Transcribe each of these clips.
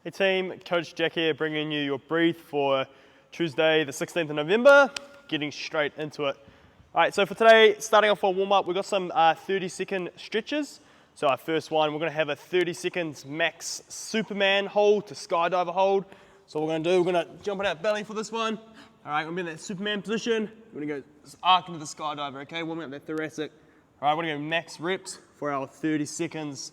Hey team, Coach Jack here, bringing you your breathe for Tuesday the 16th of November, getting straight into it. Alright, so for today, starting off our warm up, we've got some 30-second stretches. So our first one, we're going to have a 30 seconds max Superman hold to skydiver hold. So what we're going to do, we're going to jump on our belly for this one. Alright, we're going to be in that Superman position. We're going to go arc into the skydiver, okay, warming up that thoracic. Alright, we're going to go max reps for our 30 seconds.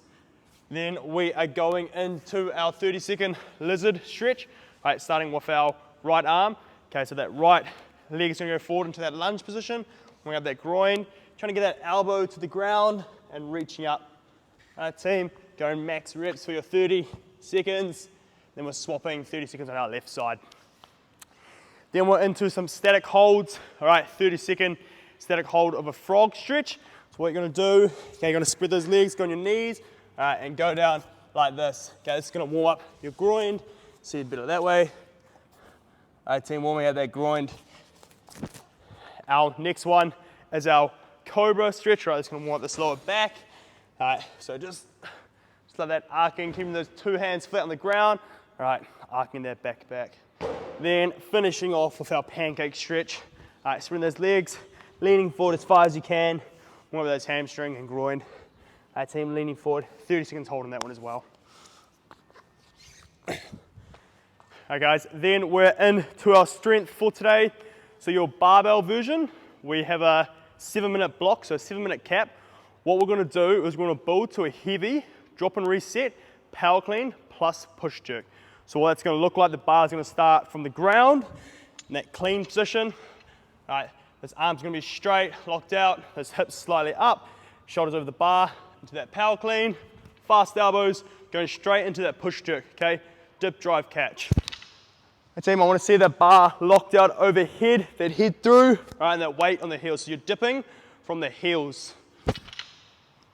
Then we are going into our 30-second lizard stretch. All right, starting with our right arm. Okay, so that right leg is going to go forward into that lunge position. We're going to have that groin, trying to get that elbow to the ground and reaching up. All right, team, going max reps for your 30 seconds. Then we're swapping 30 seconds on our left side. Then we're into some static holds. All right, 30-second static hold of a frog stretch. So what you're going to do, okay, you're going to spread those legs, go on your knees, and go down like this. Okay, this is going to warm up your groin. See a bit of that way. All right, team, warming up that groin. Our next one is our Cobra stretch. Right, it's going to warm up the lower back. All right, so just like that arcing, keeping those two hands flat on the ground. All right, arcing that back. Then finishing off with our pancake stretch. All right, spreading those legs, leaning forward as far as you can. Warm up those hamstring and groin. Our team leaning forward, 30 seconds holding that one as well. Alright guys, then we're into our strength for today. So your barbell version, we have a 7-minute block, so a 7-minute cap. What we're going to do is we're going to build to a heavy drop and reset, power clean plus push jerk. So what that's going to look like, the bar is going to start from the ground in that clean position. Alright, those arms are going to be straight, locked out, those hips slightly up, shoulders over the bar, into that power clean, fast elbows, going straight into that push jerk, okay? Dip, drive, catch. Okay, team, I want to see that bar locked out overhead, that head through, right, and that weight on the heels. So you're dipping from the heels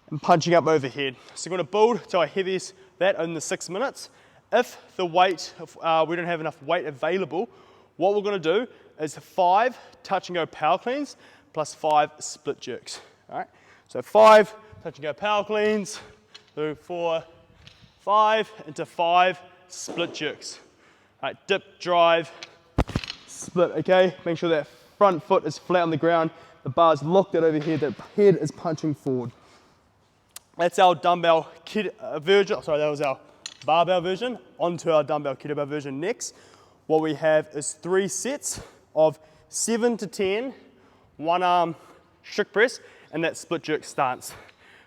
and punching up overhead. So we're going to build to our heaviest, that in the 6 minutes. If the weight, we don't have enough weight available, what we're going to do is 5 touch and go power cleans plus 5 split jerks, all right? So 5 touch and go power cleans, through 4, 5, into 5 split jerks. All right, dip, drive, split, okay? Make sure that front foot is flat on the ground, the bar is locked out over here, the head is punching forward. That's our dumbbell version, sorry, that was our barbell version. Onto our dumbbell kettlebell version next. What we have is 3 sets of 7 to 10, one arm strict press, and that split jerk stance.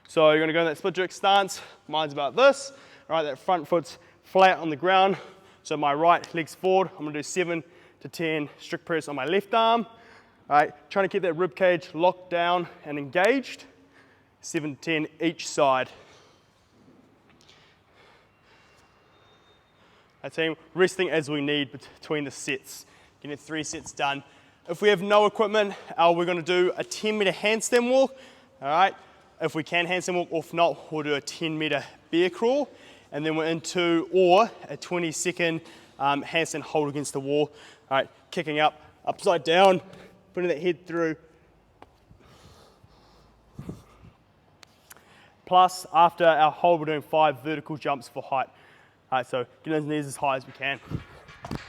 So you're going to go in that split jerk stance. Mine's about this. All right, that front foot's flat on the ground. So my right leg's forward. I'm going to do 7 to 10 strict press on my left arm. All right, trying to keep that rib cage locked down and engaged. 7 to 10 each side. Our team resting as we need between the sets. Getting 3 sets done. If we have no equipment, we're going to do a 10-meter handstand walk. All right. If we can handstand walk, or if not, we'll do a 10-meter bear crawl, and then we're into or a 20-second handstand hold against the wall. All right, kicking up, upside down, putting that head through. Plus, after our hold, we're doing 5 vertical jumps for height. All right, so get those knees as high as we can.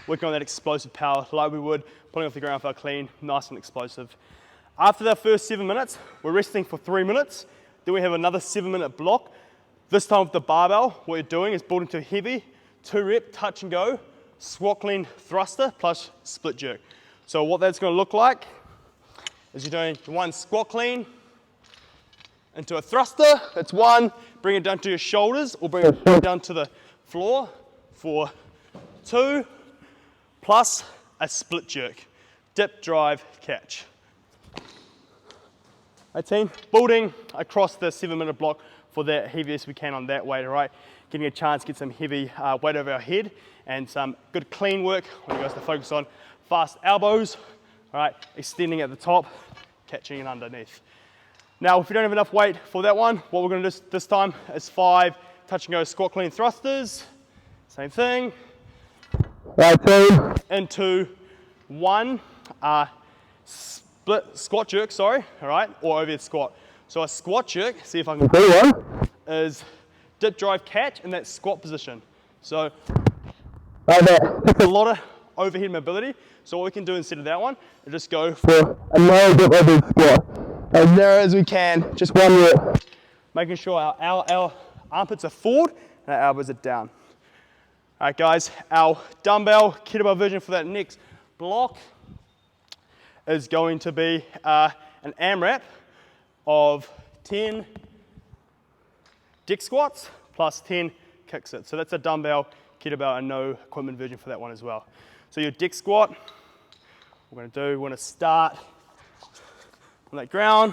Working on that explosive power like we would, pulling off the ground for our clean, nice and explosive. After the first 7 minutes, we're resting for 3 minutes. Then we have another 7-minute block. This time with the barbell, what you're doing is building to heavy, 2-rep, touch and go, squat clean thruster plus split jerk. So what that's going to look like is you're doing 1 squat clean into a thruster. That's 1. Bring it down to your shoulders or bring it down to the floor for 2 plus a split jerk. Dip, drive, catch. Right, team, building across the 7-minute block for the heaviest we can on that weight, all right? Getting a chance to get some heavy weight over our head and some good clean work. I want you guys to focus on fast elbows, all right? Extending at the top, catching it underneath. Now, if you don't have enough weight for that one, what we're gonna do this time is 5 touch and go squat clean thrusters. Same thing. Right, team. Into 1 split squat jerk, sorry, all right, or overhead squat. So a squat jerk, see if I can do one, is dip, drive, catch in that squat position. So like that, it's a lot of overhead mobility. So what we can do instead of that one is just go for a narrow dip overhead squat. As narrow as we can, just one rep. Making sure our armpits are forward and our elbows are down. All right guys, our dumbbell kettlebell version for that next block is going to be an AMRAP of 10 dick squats plus 10 kicksits. So that's a dumbbell, kettlebell, and no equipment version for that one as well. So your dick squat, we're going to start on that ground,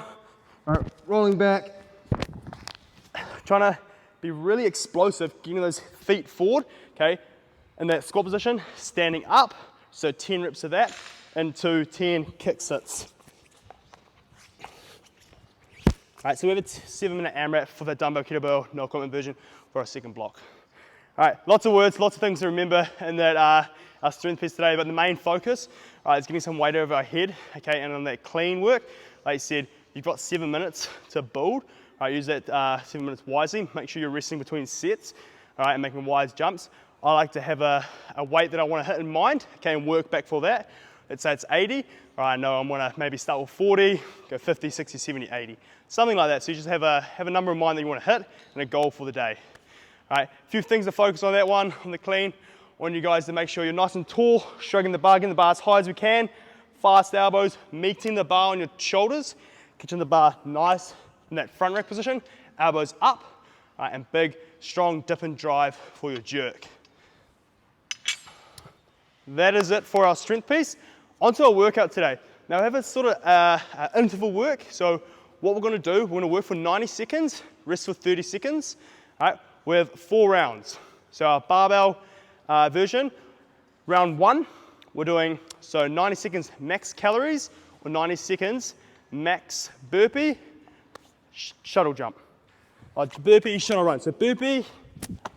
right, rolling back, trying to be really explosive, getting those feet forward, okay, in that squat position, standing up, so 10 reps of that, into 10 kicksits. All right, so we have a 7-minute AMRAP for the dumbbell kettlebell, no equipment version for our second block. All right, lots of words, lots of things to remember in that our strength piece today, but the main focus is getting some weight over our head, okay, and on that clean work, like I said, you've got 7 minutes to build. All right, use that 7 minutes wisely. Make sure you're resting between sets, all right, and making wise jumps. I like to have a weight that I want to hit in mind, okay, and work back for that. Let's say it's 80. All right, I know I'm going to maybe start with 40, go 50, 60, 70, 80. Something like that. So you just have a number in mind that you want to hit and a goal for the day. All right, a few things to focus on that one, on the clean. I want you guys to make sure you're nice and tall, shrugging the bar, getting the bar as high as we can. Fast elbows, meeting the bar on your shoulders, catching the bar nice in that front rack position, elbows up, and big, strong dip and drive for your jerk. That is it for our strength piece. Onto our workout today. Now we have a sort of interval work. So what we're going to do, we're going to work for 90 seconds, rest for 30 seconds. All right, we have 4 rounds. So our barbell version, round 1, we're doing 90 seconds max calories or 90 seconds max burpee, shuttle jump. Burpee, shuttle run. So burpee,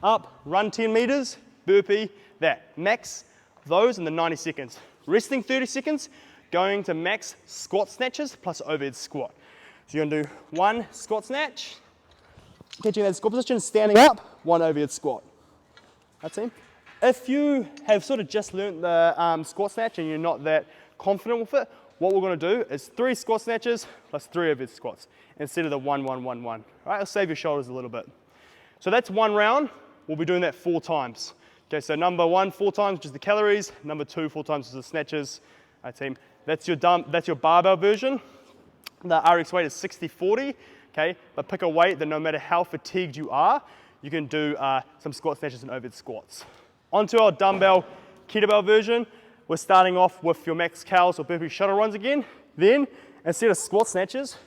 up, run 10 meters, burpee, that. Max those in the 90 seconds. Resting 30 seconds, going to max squat snatches plus overhead squat. So you're going to do 1 squat snatch, catching that squat position, standing up, 1 overhead squat. That's it. If you have sort of just learnt the squat snatch and you're not that confident with it, what we're going to do is 3 squat snatches plus 3 overhead squats instead of the 1, 1, 1, 1. All right, it'll save your shoulders a little bit. So that's 1 round. We'll be doing that 4 times. Okay, so number 1, 4 times, just the calories. Number 2, 4 times, just the snatches. All right, team. That's your barbell version. The RX weight is 60-40. Okay, but pick a weight that no matter how fatigued you are, you can do some squat snatches and overhead squats. Onto our dumbbell kettlebell version. We're starting off with your max cows or burpee shuttle runs again. Then, instead of squat snatches,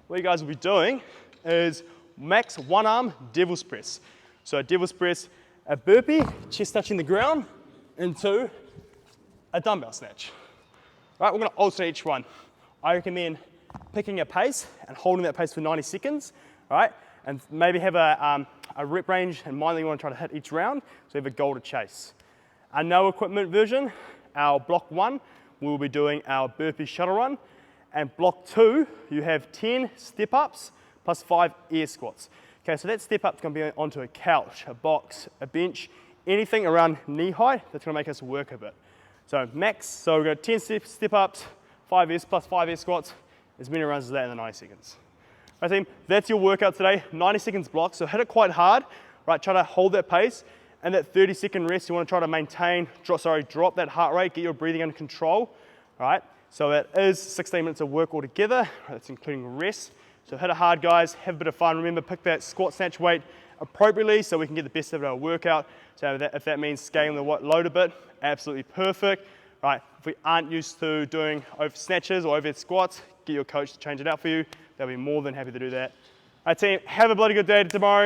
what you guys will be doing is max 1 arm devil's press. So a devil's press, a burpee, chest touching the ground, into a dumbbell snatch. All right, we're going to alternate each one. I recommend picking a pace and holding that pace for 90 seconds, all right? And maybe have a rep range in mind that you want to try to hit each round, so you have a goal to chase. Our no equipment version, our block 1, we will be doing our burpee shuttle run, and block 2, you have 10 step ups plus 5 air squats. Okay, so that step up's going to be onto a couch, a box, a bench, anything around knee height that's going to make us work a bit. So max, so we've got 10 step ups, 5 airs plus 5 air squats, as many rounds as that in the 90 seconds. Right, team, that's your workout today, 90 seconds block, so hit it quite hard, right, try to hold that pace, and that 30-second rest, you want to try to maintain, drop that heart rate, get your breathing under control, all right? So that is 16 minutes of work altogether, that's including rest. So hit it hard, guys, have a bit of fun. Remember, pick that squat snatch weight appropriately so we can get the best of our workout. So if that means scaling the load a bit, absolutely perfect. Right, if we aren't used to doing snatches or overhead squats, get your coach to change it out for you. They'll be more than happy to do that. All right, team, have a bloody good day tomorrow.